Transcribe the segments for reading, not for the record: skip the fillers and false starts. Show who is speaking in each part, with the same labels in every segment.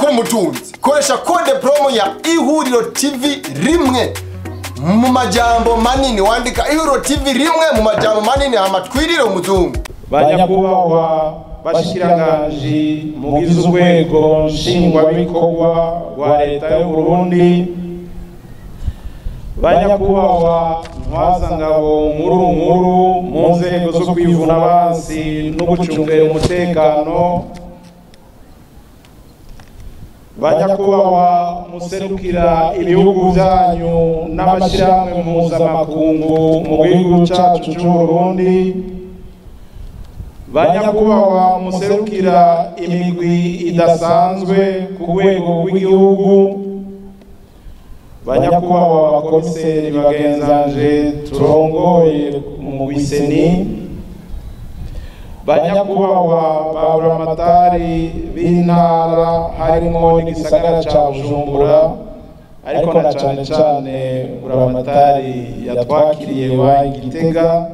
Speaker 1: kuri umutunzi koresha code promo ya ihuriro TV rimwe mu majambo manini, wandika ihuriro TV rimwe mu majambo manini amatwirire umuzungu.
Speaker 2: Banyakubahwa bashikiranganje mugize urwego nshingwabikorwa rwa leta y'u Burundi, banyakubahwa ntwazangabo nkuru mu nzego zo kwivuna abansi no gucungera umutekano, banyakubahwa muserukira ibihugu byanyu n'amashyirahamwe mpuzamakungu mu gihugu cyacu cy'u Burundi, banyakubahwa muserukira imigwi idasanzwe ku rwego rw'igihugu, banyakubahwa abakomiseri bagenzanje turongoye mu Biseni, banyakubahwa baburamatari b'intara harimo n'igisagara ca Bujumbura, ariko na cane cane buramatari yatwakiriye wa Gitega,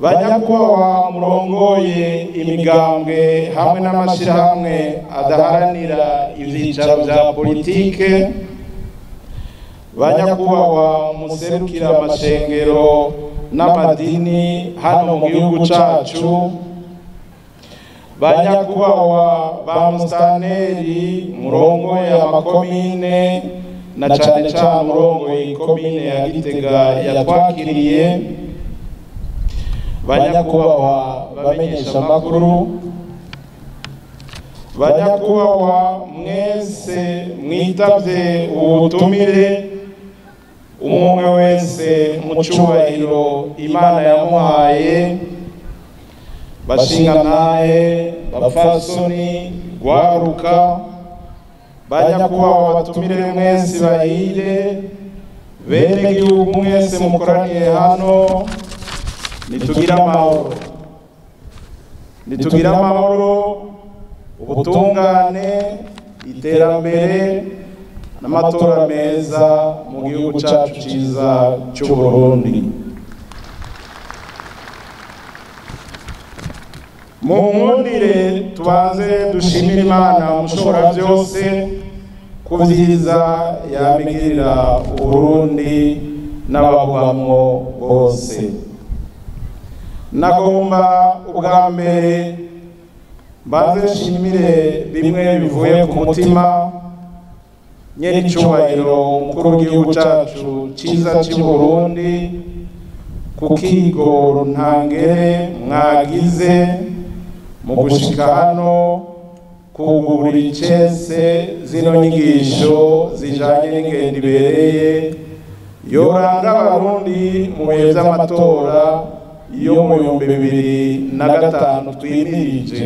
Speaker 2: banyakubahwa murongoye imigambwe hamwe n'amashirahamwe adaharanira ivyicaro vya politike, banyakubahwa muserukira amashengero n'amadini hano mu gihugu cacu, banyakubahwa ba mustaneri murongoye amakomine na cane cane murongoye ikomine ya Gitega yatwakiriye, banyakubahwa bamenyesha amakuru, banyakubahwa mwese mwitavye ubutumire, umwe wese mu cubahiro Imana yamuhaye, bashingantahe, bapfasoni, gwaruka, banyakubahwa batumire mwese bahire, bene gihugu mwese mukoraniye hano, nitugira amahoro, ubutungane, iterambere n'amatora meza mu gihugu cyacu cyiza cy'u Burundi. Mu nkundire tubanze dushimira Imana mushobora byose kubyiza yamigirira u Burundi n'ababwamwo bose. Nagomba ubwa mbere mbanze nshimire bimwe bivuye ku mutima nyir'icyubahiro umukuru w'igihugu cyacu cyiza cy'u Burundi ku kigoro ntangere mwagize mu gushika hano kugurura icese zino nyigisho zijanye n'ingendo ibereye yoranga abarundi mu bihe by'amatora yo mu 2005 twimirije.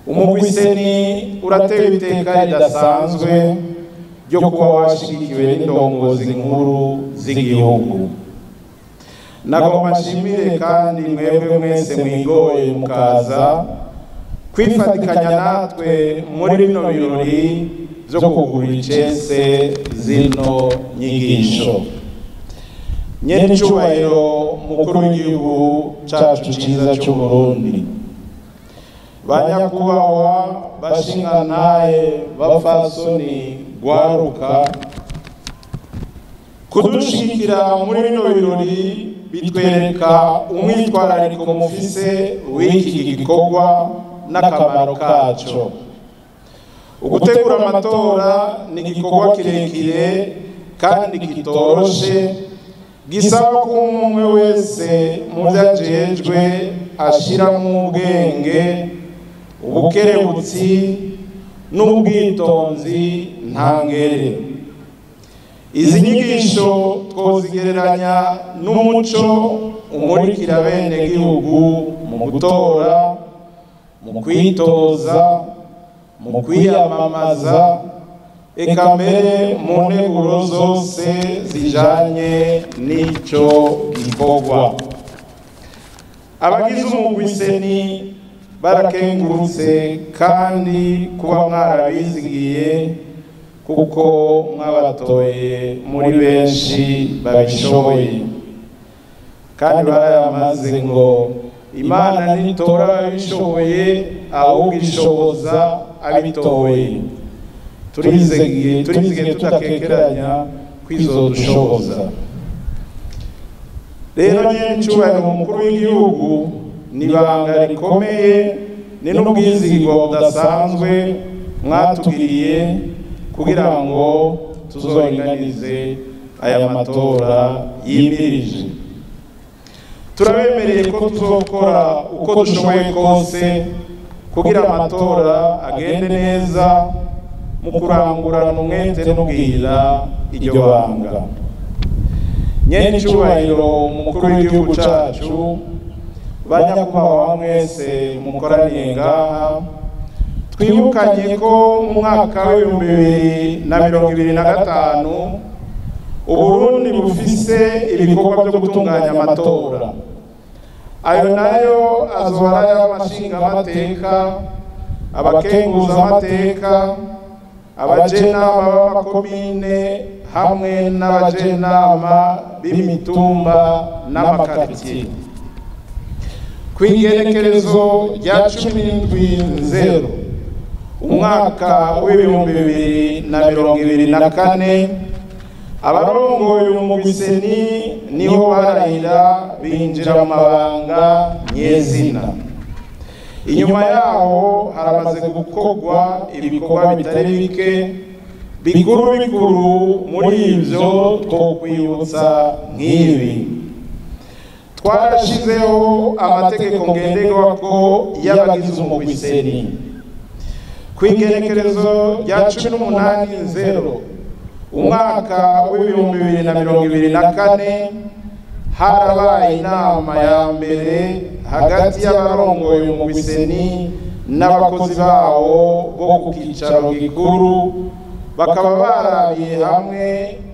Speaker 2: Umugwiseni uratewe iteka ridasanzwe ryo kuba washigikiwe n'indongozi nkuru z'igihugu. Nagomba nshimire kandi mwebwe mwese mwigoye mukaza kwifatikanya natwe muri bino birori byo kugurura icese zino nyigisho. Nyir'icyubahiro mukuru w'igihugu cyacu cyiza cy'u Burundi, banyakubahwa bashingantahe, bapfasoni, gwaruka, kudushigikira muri bino birori bitwereka umwitwarariko mufise w'iki gikorwa n'akamaro kaco. Ugutegura amatora ni igikorwa kirekire kandi kitoroshe, gisaba ko umwe wese mu vyajejwe ashiramo ubwenge, ubukerebutsi n'ubwitonzi ntangere. Izi nyigisho twozigereranya n'umuco umurikira bene gihugu mu gutora, mu kwitoza, mu kwiyamamaza, eka mbere mu nteguro zose zijanye n'ico gikorwa. Abagize umugwiseni barakengurutse kandi kuba mwarabizigiye kuko mwabatoye muri benshi babishoboye, kandi barayamaze ngo Imana nitora babishoboye ahubwo ishoboza abitoye. Turizeye tudakekeranya kwizodushoboza. Rero n'icyubahiro umukuru w'igihugu nibanga rikomeye ni n'ubwizigirwa budasanzwe mwatugiriye kugira ngo tuzoringanize aya matora yimirije. Turabemereye ko tuzokora uko dushoboye kose kugira amatora agende neza mu kurangurana umwete n'ubwira iryo banga. Nyene icyubahiro umukuru w'igihugu cacu, banyakubahwa mwese mukoraniye ngaha, twibukanye ko mu mwaka wa 2025 Uburundi bufise ibikorwa byo gutunganya amatora. Ayo nayo azohora y'amashinga amateka, abakenguza amateka, abajenama b'amakomine hamwe n'abajenama b'imitumba n'amakaritiye. Kw'igenekerezo rya 17/0 umwaka w'2024 abarongoye umugwiseni niho barahira binjira mu mabanga nyezina. Inyuma yaho haramaze gukorwa ibikorwa bitari bike bikuru muri ivyo twokwibutsa nk'ibi. Twarashizeho amategeko ngenderwako y'abagize umugwiseni. Kw'igenekerezo rya 18/0 umwaka w'2024 harabaye inama ya mbere hagati y'abarongoye umugwiseni n'abakozi bawo bo ku kicaro gikuru, bakaba barabiye hamwe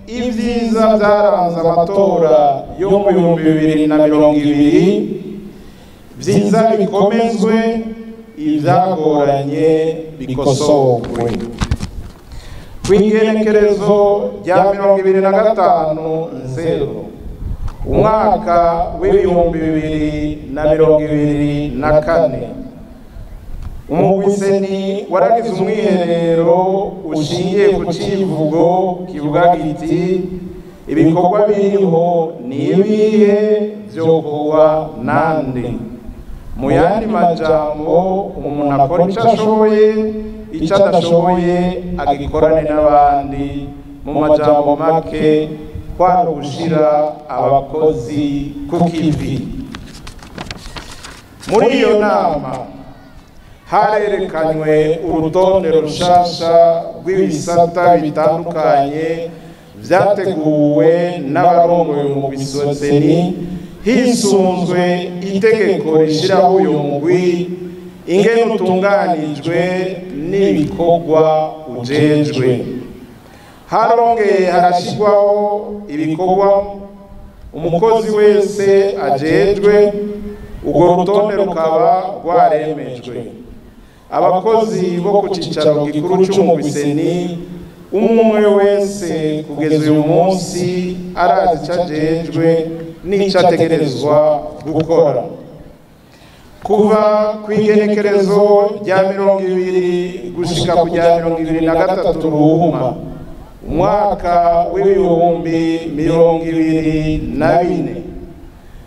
Speaker 2: ibyiza byaranze amatora yo mu 2020, byiza bikomezwe, ibyagoranye bikosorwe. Kw'igenekerezo rya 2025/0 umwaka w'2024 umugwiseni waragize umwiherero ushingiye ku civugo kivuga giti ibikorwa biriho nibihe vyokorwa nande. Mu yandi majambo, umuntu akora ico ashoboye, ico adashoboye agikorane n'abandi. Mu majambo make kwari ugushira abakozi ku kivi. Muri iyo nama harerekanywe urutonde rushasha rw'ibisata bitandukanye vyateguwe n'abarongoye umugwiseni hisunzwe itegeko rishiraho uyu mugwi, ingene utunganijwe n'ibikorwa ujejwe. Harongeye harashirwaho ibikorwa umukozi wese ajejwe, urwo rutonde rukaba rwaremejwe. Abakozi bo ku cicaro gikuru c'umugwiseni umwe wese kugeza uyu munsi arazi ico ajejwe n'ico ategerezwa gukora. Kuva kw'igenekerezo rya 20 gushika ku rya 2023 Ruhuma umwaka w'2024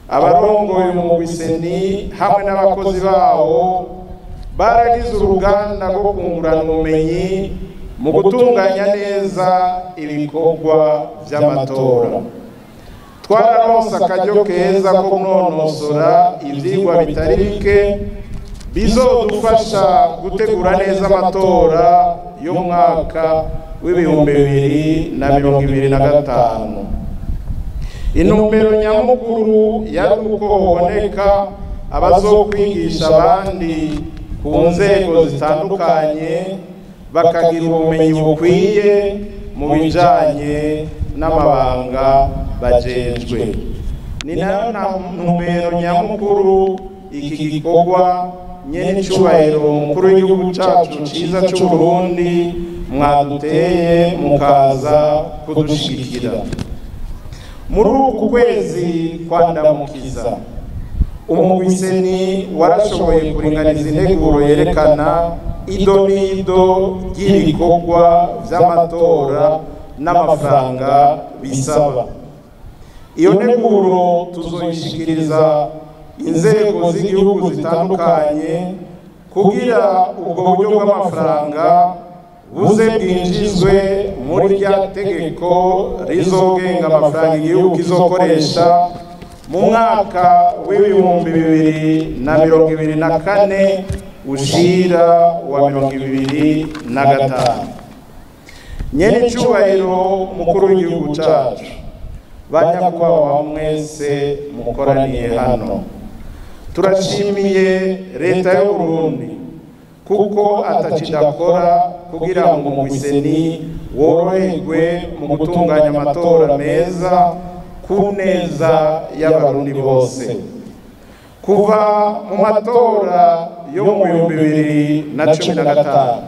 Speaker 2: abarongoye umugwiseni hamwe n'abakozi bawo baragize uruganda rwo kungurana ubumenyi mu gutunganya neza ibikorwa vy'amatora. Twararonse akaryo keza ko kunonosora ivyigwa bitari bike bizodufasha gutegura neza amatora y'umwaka w'2025. Intumbero nyamukuru yari uko haboneka abazokwigisha abandi ku nzego zitandukanye bakagira ubumenyi bukwiye mu bijanye n'amabanga bajejwe. Ni nayo ntumbero nyamukuru iki gikorwa nyene icubahiro umukuru w'igihugu cacu ciza c'Uburundi mwaduteye mukaza kudushigikira. Muri uku kwezi kwa Ndamukiza umugwiseni warashoboye kuringaniza integuro yerekana idonido ry'ibikorwa vy'amatora n'amafaranga bisaba. Iyo nteguro tuzoyishikiriza inzego z'igihugu zitandukanye kugira ubwo buryo bw'amafaranga buze bwinjizwe muri rya tegeko rizogenga amafaranga igihugu kizokoresha mu mwaka w'ibihumbi 2024 ushira wa 2025. Nyene cyubahiro mukuru w'igihugu cyacu, banyakubahwa mwese mukoraniye hano, turashimiye leta y'u Burundi kuko atakidakora kugira ngo umugwiseni woroherwe mu gutunganya amatora meza ku neza y'abarundi bose. Kuva mu matora yo mu 2015,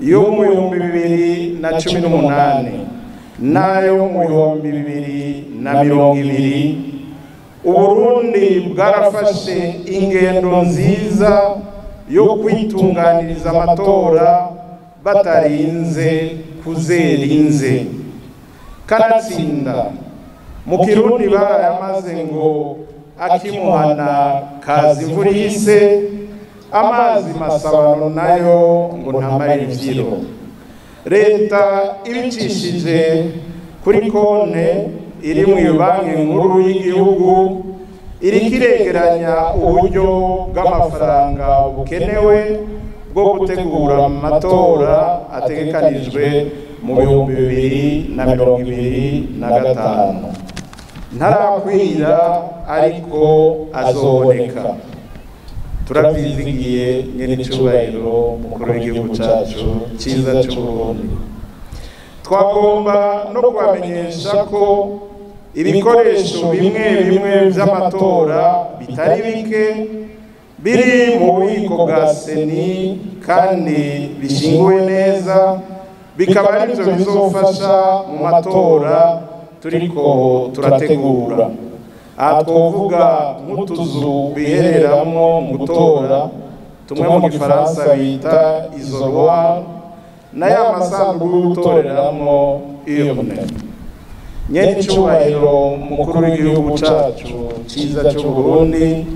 Speaker 2: yo mu 2018 nayo mu 2020, Uburundi bwarafashe ingendo nziza yo kwitunganiriza amatora batarinze kuzerinze. Kanatsinda mu Kirundi barayamaze ngo akimuhana kazi imvura ihise, amazi masabano nayo ngo ntamarira ivyiro. Leta ibicishije kuri konte iri mu banki nkuru y'igihugu iriko iregeranya uburyo bw'amafaranga bukenewe bwo gutegura amatora ategekanijwe mu 2025. Ntarakwira ariko azoboneka. Turavyizigiye nyene cyubahiro mukuru w'igihugu cyacu cyiza cy'u Burundi. Twagomba no kubamenyesha ko ibikoresho bimwe bimwe vy'amatora bitari bike biri mu bubiko bwa seni kandi bishinguwe neza, bikaba arivyo bizofasha mu matora turiko turategura. Aha twovuga nk'utuzu bihereramwo mu gutora, tumwe mu gifaransa bita isoloir, n'aya masanduku y'ugutoreramwo urne. Nyene cyubahiro mukuru w'igihugu cyacu cyiza cy'u Burundi,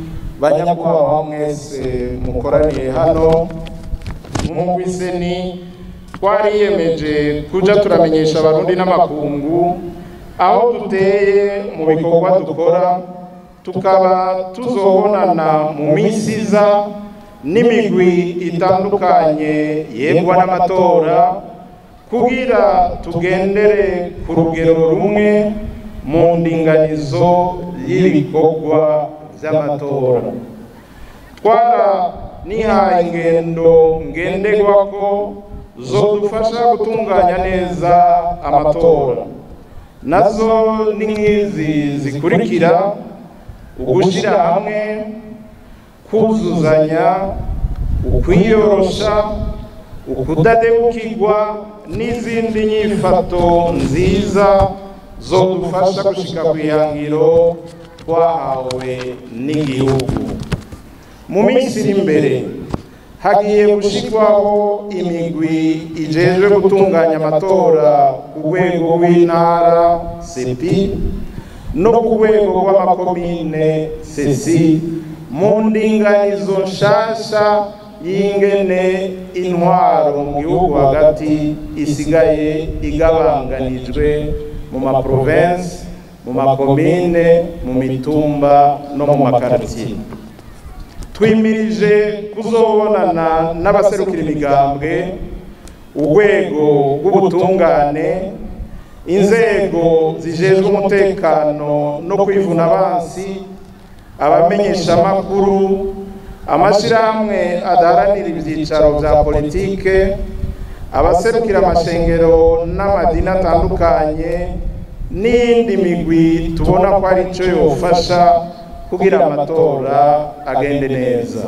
Speaker 2: banyakubahwa mwese mukoraniye hano, umugwiseni twariyemeje kuja turamenyesha abarundi n'amakungu aho duteye mu bikorwa dukora, tukaba tuzobonana mu minsi iza n'imigwi itandukanye yegwa n'amatora kugira tugendere ku rugero rumwe mu ndinganizo y'ibikorwa vy'amatora. Twara nihaye ingendo ngenderwako zodufasha gutunganya neza amatora. Nazo ni nk'izi zikurikira: ugushira hamwe, kuzuzanya, ukwiyorosha, ukudadebukirwa n'izindi nyifato nziza zodufasha gushika kwihangiro twahawe n'igihugu. Mu minsi iri imbere hagiye gushikwaho imigwi ijejwe gutunganya amatora ku rwego rw'intara sepi no ku rwego rw'amakomine sesi, mu ndinganizo nshasha y'ingene intwaro mu gihugu hagati isigaye igabanganijwe mu maprovinsi, mu makomine, mu mitumba no mu makartier. Twimirije kuzobonana n'abaserukira imigambwe, urwego rw'ubutungane, inzego zijejwe umutekano no kwivuna abansi, abamenyesha amakuru, amashirahamwe adaharanira ivyicaro vya politike, abaserukira amashengero n'amadini atandukanye, n'indi migwi tubona ko ari cyo yofasha kugira amatora agende neza.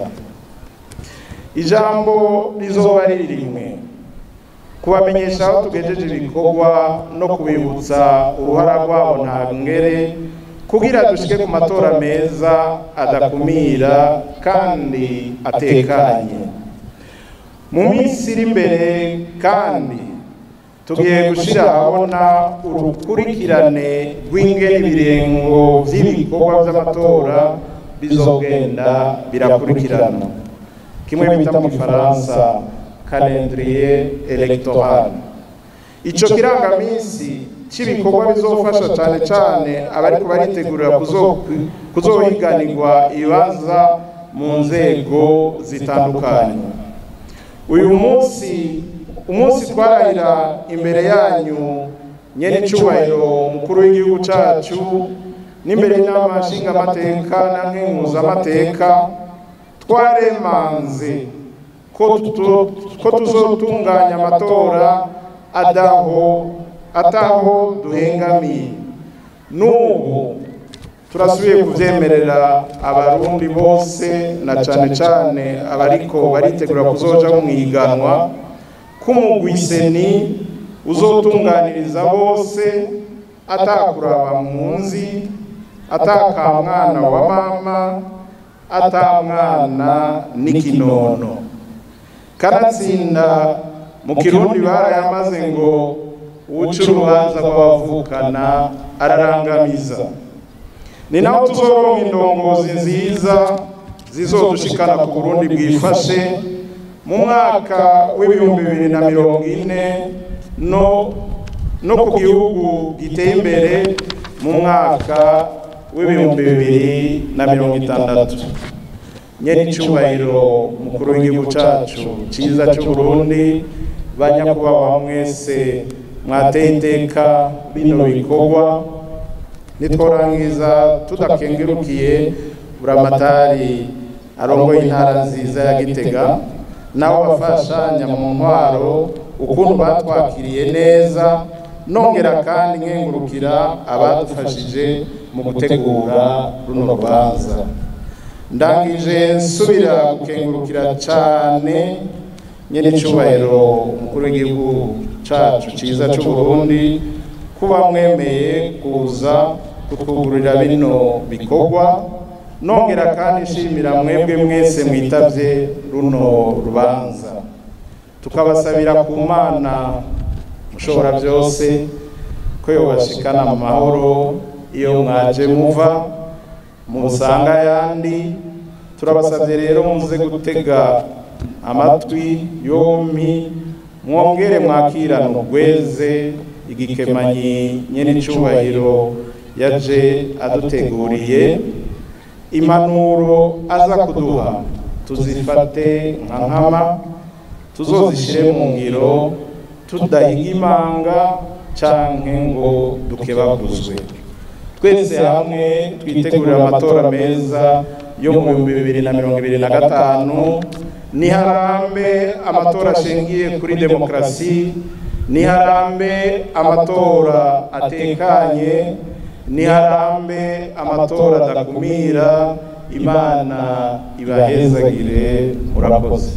Speaker 2: Ijambo rizoba riri rimwe: kubamenyesha aho tugejeje ibikorwa no kubibutsa uruhara rwabo ntangere kugira dushike ku matora meza adakumira kandi atekanye. Mu minsi iri imbere kandi tugiye gushira ahabona urukurikirane rw'ingene ibirengo vy'ibikorwa vy'amatora bizogenda birakurikirana, kimwe bita mu Gifaransa calendrier électoral. Ico kirangamisi cy'ibikorwa bizofasha cyane cyane abariko baritegurira kuzohiganirwa ibibanza mu nzego zitandukanye. Uyu umunsi twarahira imbere yanyu nyene icubahiro mukuru w'igihugu cacu n'imbere n'amashingamateka na nkenguzamateka, twaremanze ko tuzotunganya amatora ataho duhengamiye. N'ubu turasubiye kuvyemerera abarundi bose na cane cane abariko baritegura kuzoja mu ihiganwa k'umugwiseni uzotunganiriza bose atakuraba munzi, atakamwana wa mama, atamwana n'ikinono. Kanatsinda mu Kirundi barayamaze ngo uca urubanza rw'abavukana ararangamiza. Ni naho tuzoronka indongozi nziza zizodushikana ku Burundi bwifashe mu mwaka w'2040 no ku gihugu giteye imbere mu mwaka w'2060. Nyene icubahiro mukuru w'igihugu cacu ciza c'Uburundi, banyakubahwa mwese mwateye iteka bino bikorwa, nitworangiza tudakengerukiye buramatari arongoye intara nziza ya Gitega nabo bafashanya mu ntwaro ukuntu batwakiriye neza, nongera kandi nkengurukira abadufashije mu gutegura runo rubanza. Ndangije nsubira gukengurukira cyane nyene icubahiro umukuru w'igihugu cacu ciza c'Uburundi kuba mwemeye kuza kutwugururira bino bikorwa, nongera kandi nshimira mwebwe mwese mwitavye runo rubanza. Tukabasabira ku Mana mushobora byose ko yobashikana mu mahoro iyo mwaje muva musanga yandi. Turabasabye rero muze gutega amatwi yompi, mwongere mwakirana urweze igikemanyi nyene icubahiro yaje aduteguriye. Impanuro aza kuduha tuzifate nka nkama, tuzozishire mu ngiro tudahiga imanga canke ngo dukebaguzwe. Twese hamwe twitegurira amatora meza yo mu 2025. Niharambe amatora ashingiye kuri demokrasi, niharambe amatora atekanye, niharambe amatora adakumira. Imana ibahezagire, murakoze.